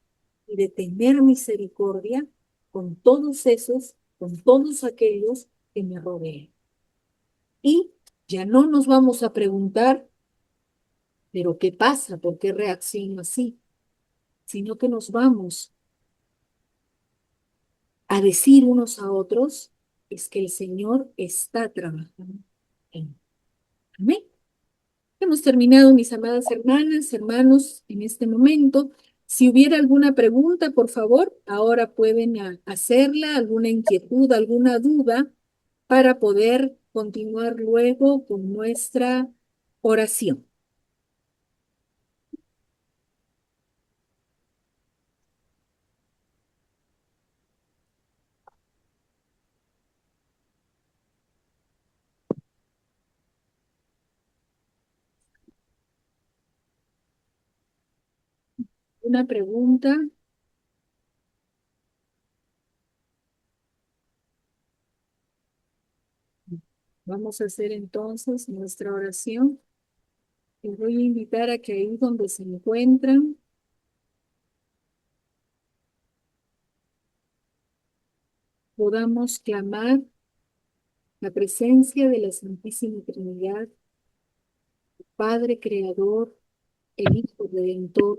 y de tener misericordia con todos aquellos que me rodean. Y ya no nos vamos a preguntar, pero ¿qué pasa? ¿Por qué reacciono así? Sino que nos vamos a decir unos a otros, es que el Señor está trabajando en mí. Amén. Hemos terminado, mis amadas hermanas, hermanos, en este momento. Si hubiera alguna pregunta, por favor, ahora pueden hacerla, alguna inquietud, alguna duda, para poder continuar luego con nuestra oración. Una pregunta. Vamos a hacer entonces nuestra oración. Les voy a invitar a que ahí donde se encuentran, podamos clamar la presencia de la Santísima Trinidad, Padre Creador, el Hijo Redentor,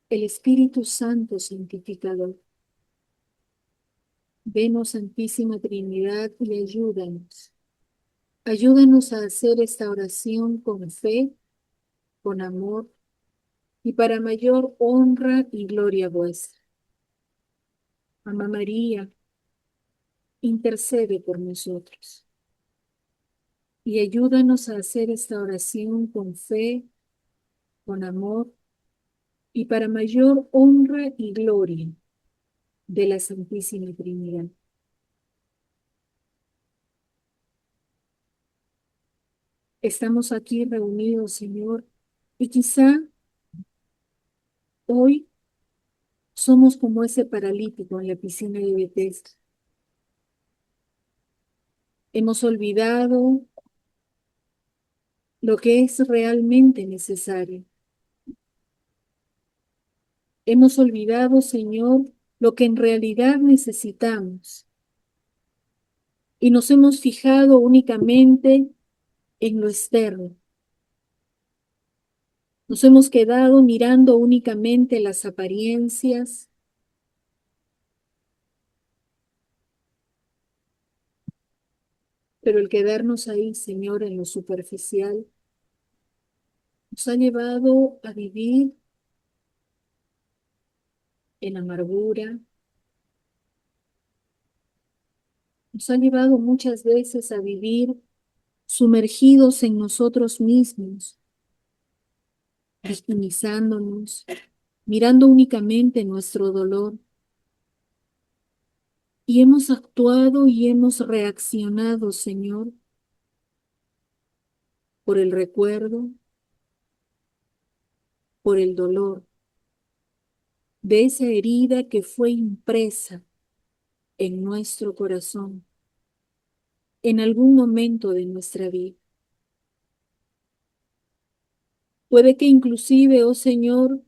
el Espíritu Santo Santificador. Ven, Santísima Trinidad, y ayúdanos. Ayúdanos a hacer esta oración con fe, con amor y para mayor honra y gloria vuestra. Mamá María, intercede por nosotros y ayúdanos a hacer esta oración con fe, con amor y para mayor honra y gloria de la Santísima Trinidad. Estamos aquí reunidos, Señor, y quizá hoy somos como ese paralítico en la piscina de Betesda. Hemos olvidado lo que es realmente necesario. Hemos olvidado, Señor, lo que en realidad necesitamos. Y nos hemos fijado únicamente en lo externo. Nos hemos quedado mirando únicamente las apariencias. Pero el quedarnos ahí, Señor, en lo superficial, nos ha llevado a vivir en amargura, nos ha llevado muchas veces a vivir sumergidos en nosotros mismos, victimizándonos, mirando únicamente nuestro dolor. Y hemos actuado y hemos reaccionado, Señor, por el recuerdo, por el dolor. de esa herida que fue impresa en nuestro corazón en algún momento de nuestra vida. Puede que inclusive, oh Señor,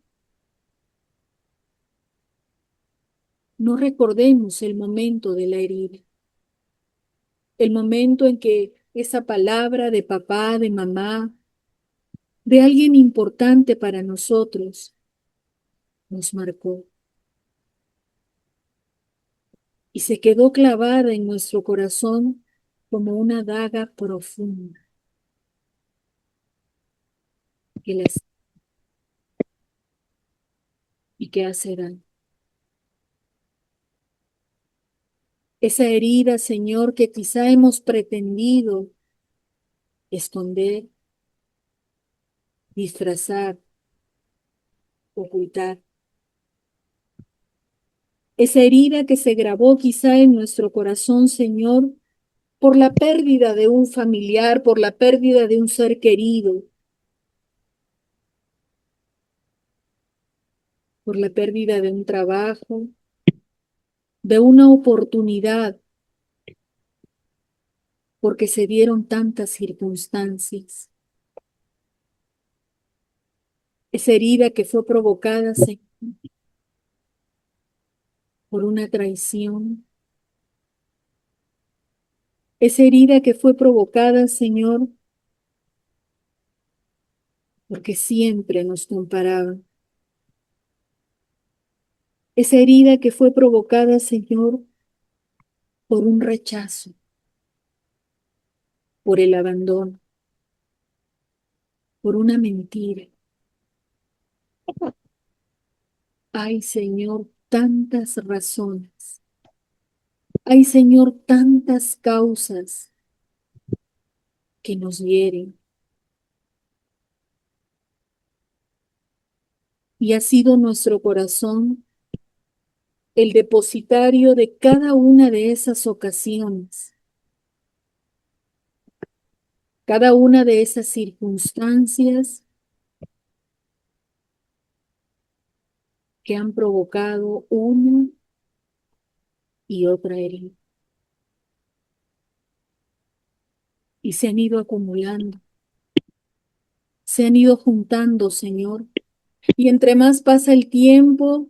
no recordemos el momento de la herida, el momento en que esa palabra de papá, de mamá, de alguien importante para nosotros, nos marcó y se quedó clavada en nuestro corazón como una daga profunda que las y que hace daño. Esa herida, Señor, que quizá hemos pretendido esconder, disfrazar, ocultar. Esa herida que se grabó quizá en nuestro corazón, Señor, por la pérdida de un familiar, por la pérdida de un ser querido, por la pérdida de un trabajo, de una oportunidad, porque se dieron tantas circunstancias. Esa herida que fue provocada, Señor, por una traición. Esa herida que fue provocada, Señor, porque siempre nos comparaban. Esa herida que fue provocada, Señor, por un rechazo, por el abandono, por una mentira. Ay, Señor, tantas razones. Ay, Señor, tantas causas que nos hieren. Y ha sido nuestro corazón el depositario de cada una de esas ocasiones, cada una de esas circunstancias que han provocado una y otra herida. Y se han ido acumulando, se han ido juntando, Señor. Y entre más pasa el tiempo,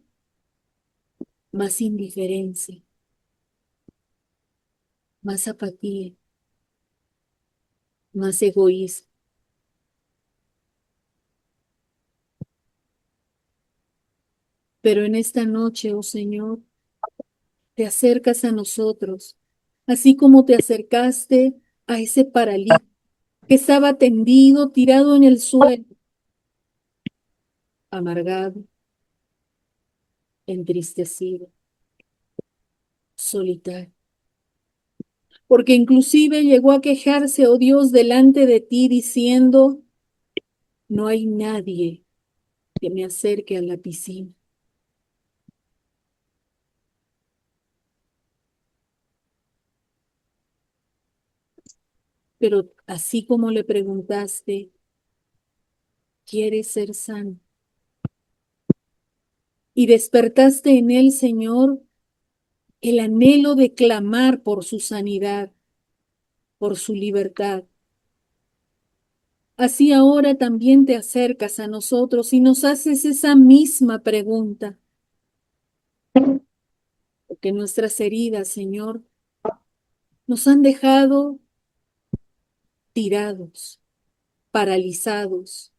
más indiferencia, más apatía, más egoísmo. Pero en esta noche, oh Señor, te acercas a nosotros, así como te acercaste a ese paralítico que estaba tendido, tirado en el suelo, amargado, entristecido, solitario. Porque inclusive llegó a quejarse, oh Dios, delante de ti, diciendo, no hay nadie que me acerque a la piscina. Pero así como le preguntaste, ¿quieres ser sano? Y despertaste en él, Señor, el anhelo de clamar por su sanidad, por su libertad. Así ahora también te acercas a nosotros y nos haces esa misma pregunta. Porque nuestras heridas, Señor, nos han dejado tirados, paralizados,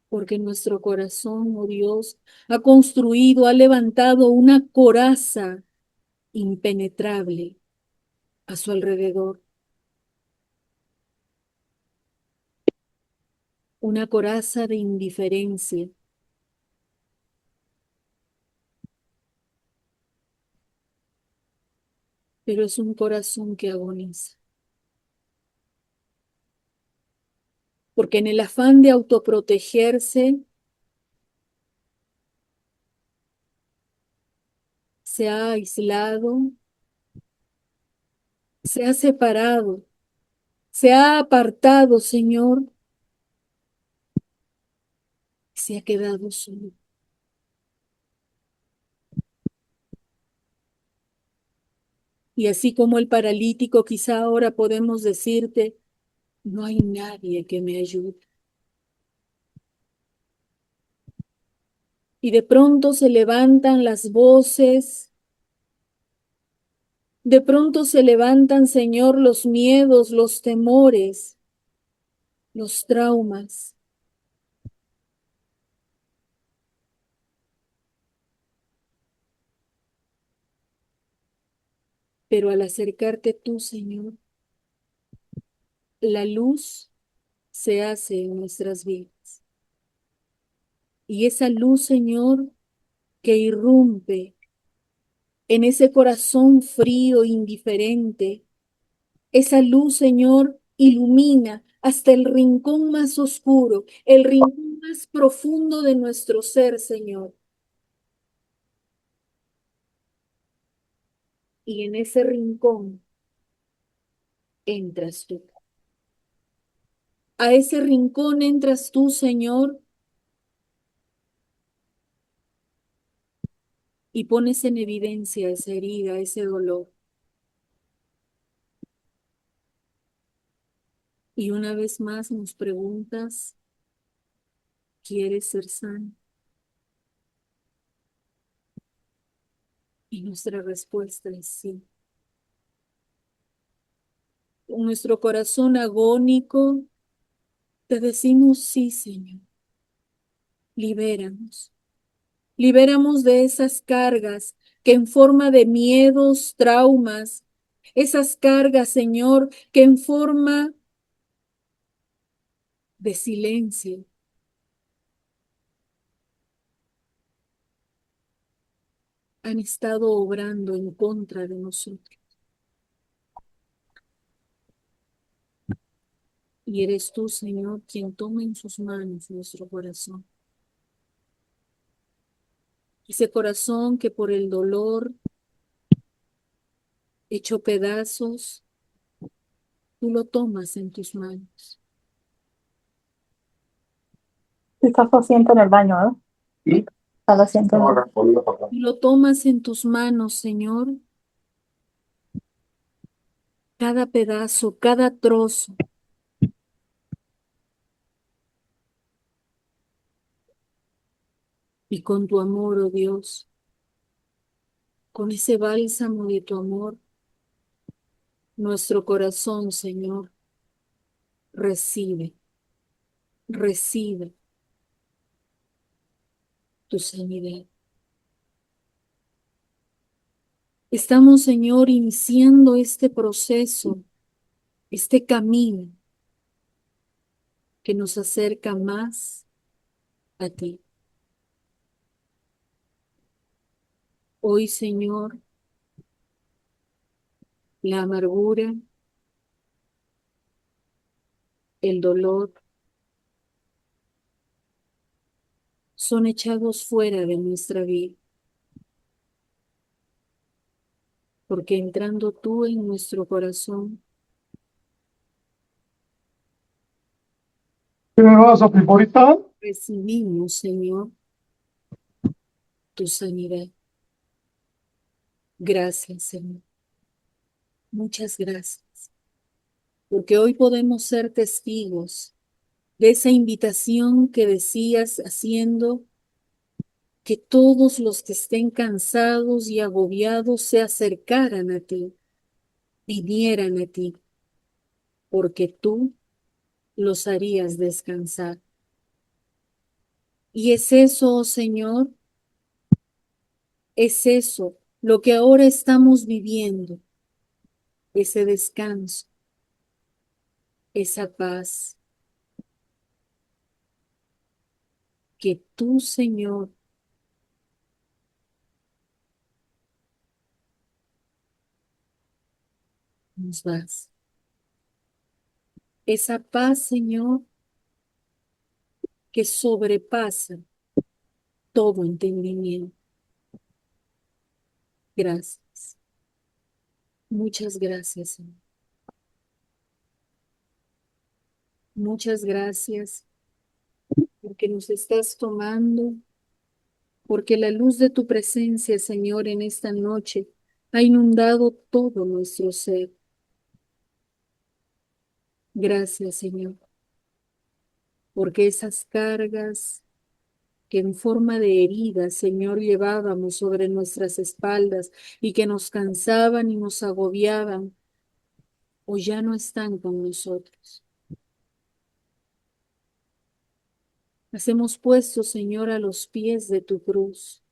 porque nuestro corazón, oh Dios, ha construido, ha levantado una coraza impenetrable a su alrededor, una coraza de indiferencia, pero es un corazón que agoniza, porque en el afán de autoprotegerse se ha aislado, se ha separado, se ha apartado, Señor, se ha quedado solo. Y así como el paralítico, quizá ahora podemos decirte, no hay nadie que me ayude. Y de pronto se levantan las voces, de pronto se levantan, Señor, los miedos, los temores, los traumas. Pero al acercarte tú, Señor, la luz se hace en nuestras vidas. Y esa luz, Señor, que irrumpe en ese corazón frío, indiferente, esa luz, Señor, ilumina hasta el rincón más oscuro, el rincón más profundo de nuestro ser, Señor. Y en ese rincón entras tú. A ese rincón entras tú, Señor, y pones en evidencia esa herida, ese dolor. Y una vez más nos preguntas, ¿quieres ser sano? Y nuestra respuesta es sí. Con nuestro corazón agónico, te decimos sí, Señor. Libéranos. Libéramos de esas cargas que en forma de miedos, traumas, esas cargas, Señor, que en forma de silencio han estado obrando en contra de nosotros. Y eres tú, Señor, quien toma en sus manos nuestro corazón. Ese corazón que por el dolor, hecho pedazos, tú lo tomas en tus manos. Estás paciente en el baño, ¿no? ¿Sí? Está paciente en el Ahora, baño. volvió para acá. Tú lo tomas en tus manos, Señor. Cada pedazo, cada trozo. Y con tu amor, oh Dios, con ese bálsamo de tu amor, nuestro corazón, Señor, recibe, recibe tu sanidad. Estamos, Señor, iniciando este proceso, este camino que nos acerca más a ti. Hoy, Señor, la amargura, el dolor, son echados fuera de nuestra vida, porque entrando tú en nuestro corazón, ¿Qué me vas a primorizar? recibimos, Señor, tu sanidad. Gracias, Señor. Muchas gracias, porque hoy podemos ser testigos de esa invitación que decías haciendo, que todos los que estén cansados y agobiados se acercaran a ti, vinieran a ti, porque tú los harías descansar. Y es eso, oh Señor, es eso lo que ahora estamos viviendo, ese descanso, esa paz que tú, Señor, nos das. Esa paz, Señor, que sobrepasa todo entendimiento. Gracias. Muchas gracias, Señor. Muchas gracias porque nos estás tomando, porque la luz de tu presencia, Señor, en esta noche ha inundado todo nuestro ser. Gracias, Señor, porque esas cargas que en forma de heridas, Señor, llevábamos sobre nuestras espaldas y que nos cansaban y nos agobiaban, hoy ya no están con nosotros. Las hemos puesto, Señor, a los pies de tu cruz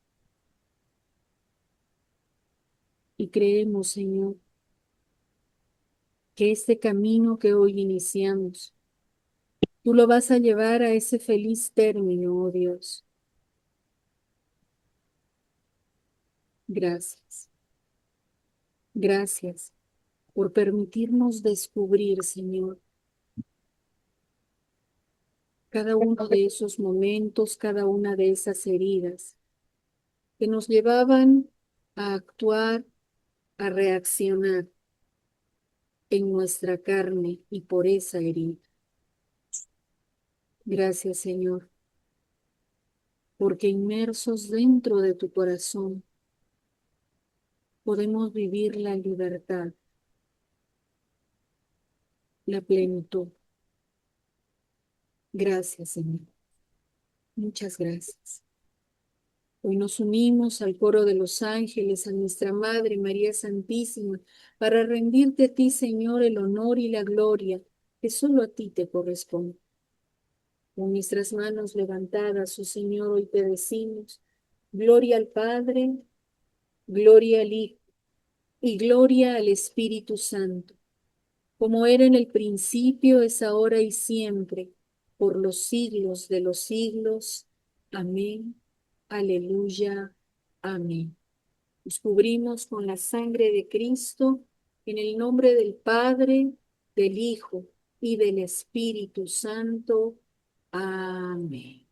y creemos, Señor, que este camino que hoy iniciamos, tú lo vas a llevar a ese feliz término, oh Dios. Gracias. Gracias por permitirnos descubrir, Señor, cada uno de esos momentos, cada una de esas heridas que nos llevaban a actuar, a reaccionar en nuestra carne y por esa herida. Gracias, Señor, porque inmersos dentro de tu corazón podemos vivir la libertad, la plenitud. Gracias, Señor. Muchas gracias. Hoy nos unimos al coro de los ángeles, a nuestra Madre María Santísima, para rendirte a ti, Señor, el honor y la gloria que solo a ti te corresponde. Con nuestras manos levantadas, oh Señor, hoy te decimos, gloria al Padre, gloria al Hijo y gloria al Espíritu Santo, como era en el principio, es ahora y siempre, por los siglos de los siglos. Amén. Aleluya. Amén. Nos cubrimos con la sangre de Cristo, en el nombre del Padre, del Hijo y del Espíritu Santo. Amén.